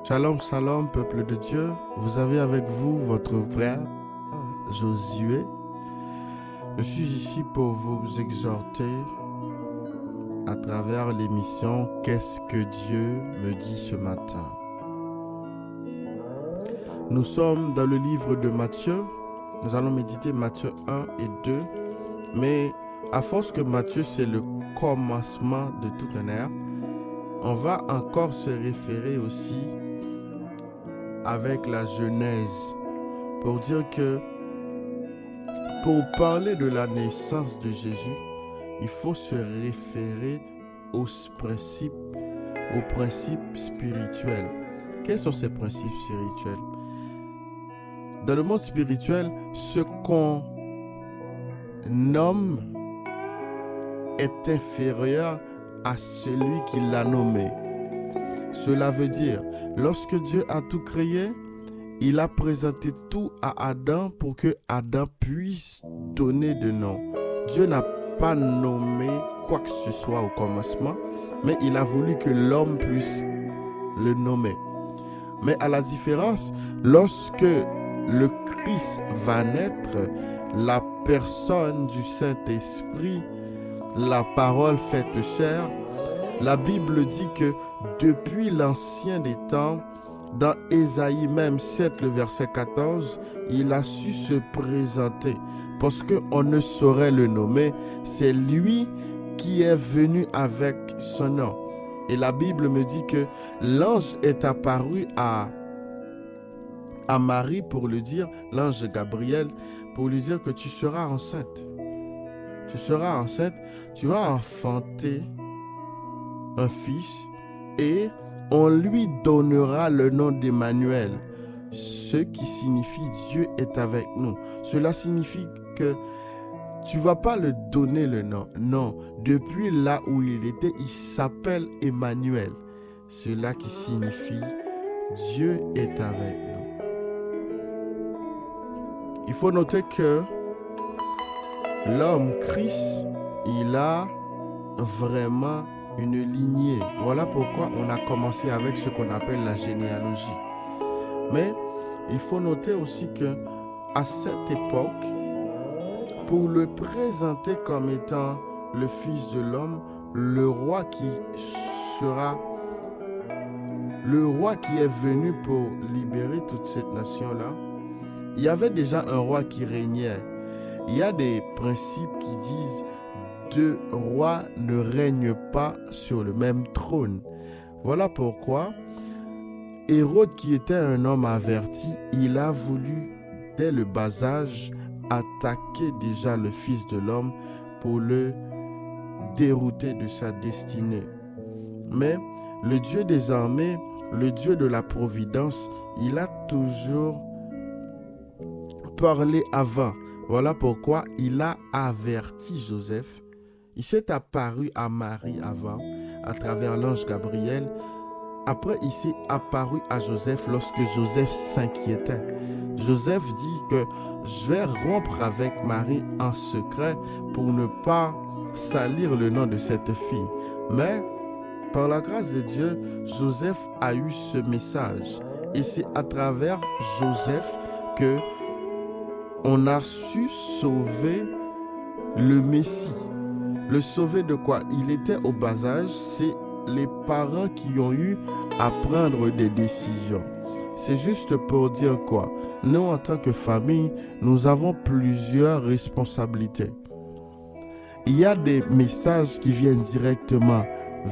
Shalom, shalom, peuple de Dieu. Vous avez avec vous votre frère Josué. Je suis ici pour vous exhorter à travers l'émission Qu'est-ce que Dieu me dit ce matin? Nous sommes dans le livre de Matthieu. Nous allons méditer Matthieu 1 et 2. Mais à force que Matthieu, c'est le commencement de toute une ère, on va encore se référer aussi avec la Genèse pour dire que pour parler de la naissance de Jésus, il faut se référer aux principes spirituels. Quels sont ces principes spirituels? Dans le monde spirituel, ce qu'on nomme est inférieur à celui qui l'a nommé. Cela veut dire, lorsque Dieu a tout créé, il a présenté tout à Adam pour que Adam puisse donner de nom. Dieu n'a pas nommé quoi que ce soit au commencement, mais il a voulu que l'homme puisse le nommer. Mais à la différence, lorsque le Christ va naître, la personne du Saint-Esprit, la parole faite chair, la Bible dit que depuis l'ancien des temps, dans Ésaïe même 7, le verset 14, il a su se présenter parce qu'on ne saurait le nommer. C'est lui qui est venu avec son nom. Et la Bible me dit que l'ange est apparu à Marie pour lui dire, l'ange Gabriel, pour lui dire que tu seras enceinte. Tu seras enceinte, tu vas enfanter un fils et on lui donnera le nom d'Emmanuel, ce qui signifie Dieu est avec nous. Cela signifie que tu ne vas pas le donner le nom. Non, depuis là où il était, il s'appelle Emmanuel. Cela qui signifie Dieu est avec nous. Il faut noter que l'homme Christ, il a vraiment une lignée. Voilà pourquoi on a commencé avec ce qu'on appelle la généalogie. Mais il faut noter aussi que à cette époque, pour le présenter comme étant le Fils de l'homme, le roi qui est venu pour libérer toute cette nation-là, il y avait déjà un roi qui régnait. Il y a des principes qui disent deux rois ne règnent pas sur le même trône. Voilà pourquoi Hérode, qui était un homme averti, il a voulu, dès le bas âge, attaquer déjà le Fils de l'homme pour le dérouter de sa destinée. Mais le Dieu des armées, le Dieu de la providence, il a toujours parlé avant. Voilà pourquoi il a averti Joseph. Il s'est apparu à Marie avant, à travers l'ange Gabriel. Après, il s'est apparu à Joseph lorsque Joseph s'inquiétait. Joseph dit que je vais rompre avec Marie en secret pour ne pas salir le nom de cette fille. Mais, par la grâce de Dieu, Joseph a eu ce message. Et c'est à travers Joseph que on a su sauver le Messie. Le sauver de quoi? Il était au bas âge, c'est les parents qui ont eu à prendre des décisions. C'est juste pour dire quoi? Nous, en tant que famille, nous avons plusieurs responsabilités. Il y a des messages qui viennent directement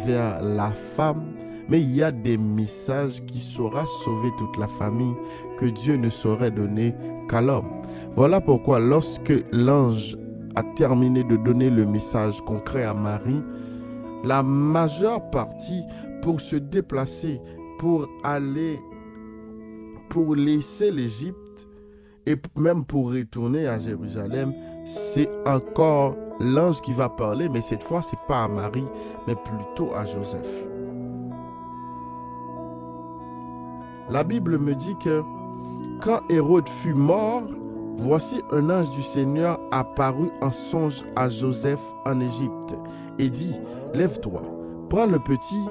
vers la femme, mais il y a des messages qui sauront sauver toute la famille que Dieu ne saurait donner qu'à l'homme. Voilà pourquoi lorsque l'ange a terminé de donner le message concret à Marie, la majeure partie pour se déplacer, pour laisser l'Égypte et même pour retourner à Jérusalem, c'est encore l'ange qui va parler, mais cette fois, ce n'est pas à Marie, mais plutôt à Joseph. La Bible me dit que quand Hérode fut mort, voici un ange du Seigneur apparut en songe à Joseph en Égypte et dit, lève-toi, prends le petit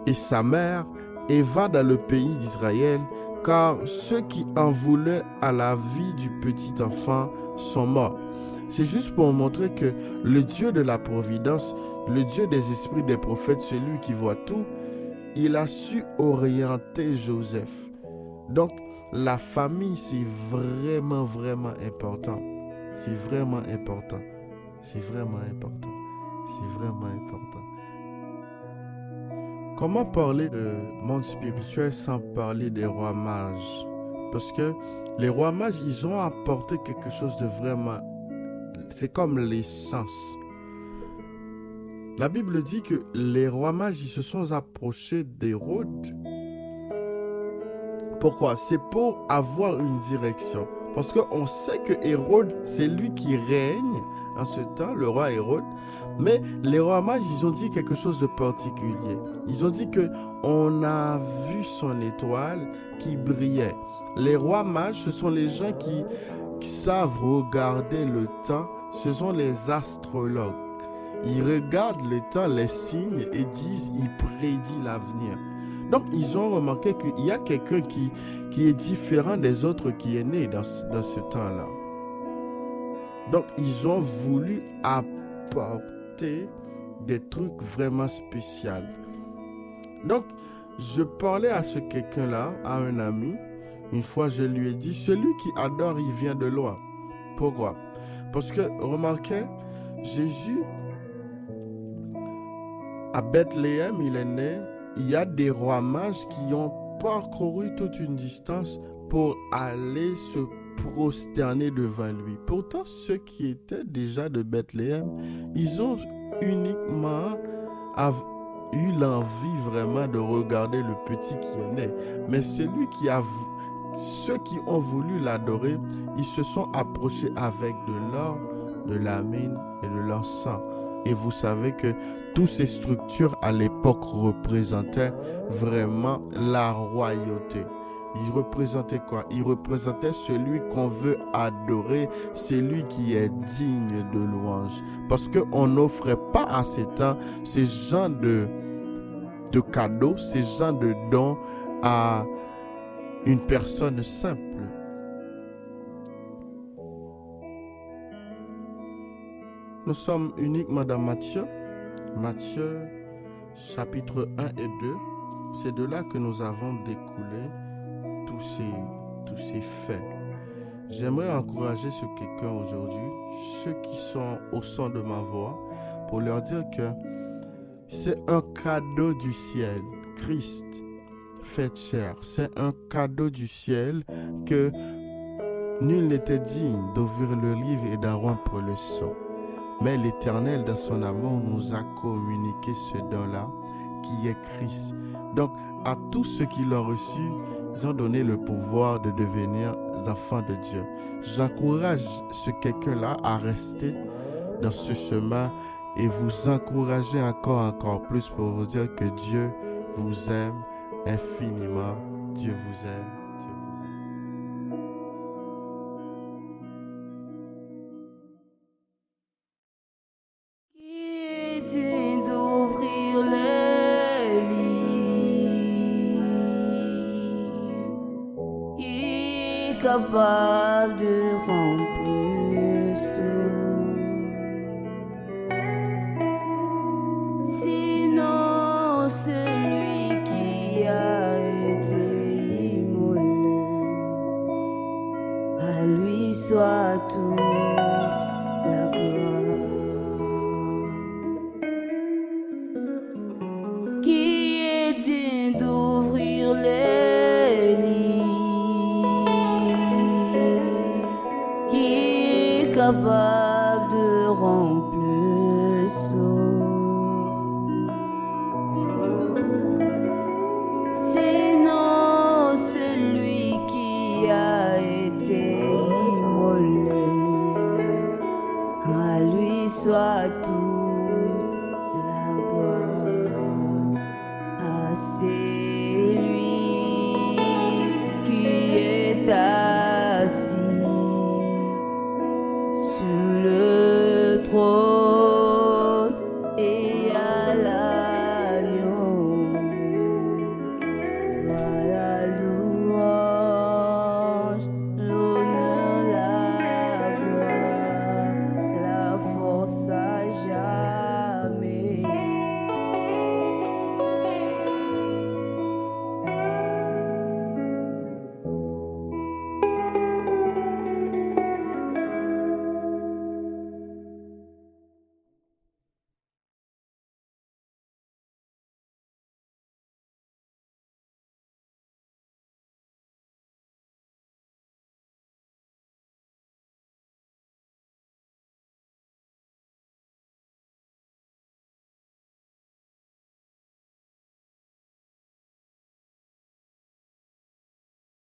et sa mère et va dans le pays d'Israël, car ceux qui en voulaient à la vie du petit enfant sont morts. C'est juste pour montrer que le Dieu de la providence, le Dieu des esprits des prophètes, celui qui voit tout, il a su orienter Joseph. Donc, la famille, c'est vraiment, vraiment important. C'est vraiment important. C'est vraiment important. C'est vraiment important. Comment parler de monde spirituel sans parler des rois mages? Parce que les rois mages, ils ont apporté quelque chose de vraiment... C'est comme l'essence. La Bible dit que les rois mages, ils se sont approchés d'Hérode. Pourquoi? C'est pour avoir une direction. Parce qu'on sait que Hérode, c'est lui qui règne en ce temps, le roi Hérode. Mais les rois mages, ils ont dit quelque chose de particulier. Ils ont dit que on a vu son étoile qui brillait. Les rois mages, ce sont les gens qui savent regarder le temps. Ce sont les astrologues. Ils regardent le temps, les signes et disent, ils prédisent l'avenir. Donc, ils ont remarqué qu'il y a quelqu'un qui est différent des autres qui est né dans ce temps-là. Donc, ils ont voulu apporter des trucs vraiment spéciaux. Donc, je parlais à ce quelqu'un-là, à un ami. Une fois, je lui ai dit, celui qui adore, il vient de loin. Pourquoi? Parce que, remarquez, Jésus, à Bethléem, il est né. Il y a des rois mages qui ont parcouru toute une distance pour aller se prosterner devant lui. Pourtant, ceux qui étaient déjà de Bethléem, ils ont uniquement eu l'envie vraiment de regarder le petit qui est né. Mais ceux qui ont voulu l'adorer, ils se sont approchés avec de l'or, de la mine et de leur sang. Et vous savez que toutes ces structures à l'époque représentaient vraiment la royauté. Ils représentaient quoi? Ils représentaient celui qu'on veut adorer, celui qui est digne de louange. Parce qu'on n'offrait pas à ces temps ces gens de cadeaux, ces gens de dons à une personne simple. Nous sommes uniquement dans Matthieu chapitre 1 et 2. C'est de là que nous avons découlé tous ces faits. J'aimerais encourager quelqu'un aujourd'hui, ceux qui sont au son de ma voix, pour leur dire que c'est un cadeau du ciel. Christ fait chair. C'est un cadeau du ciel que nul n'était digne d'ouvrir le livre et d'en rompre le sceau. Mais l'Éternel, dans son amour, nous a communiqué ce don-là, qui est Christ. Donc, à tous ceux qui l'ont reçu, ils ont donné le pouvoir de devenir enfants de Dieu. J'encourage ce quelqu'un-là à rester dans ce chemin et vous encourager encore plus pour vous dire que Dieu vous aime infiniment. Dieu vous aime. D'ouvrir le livre, il est capable de remplir ce. Si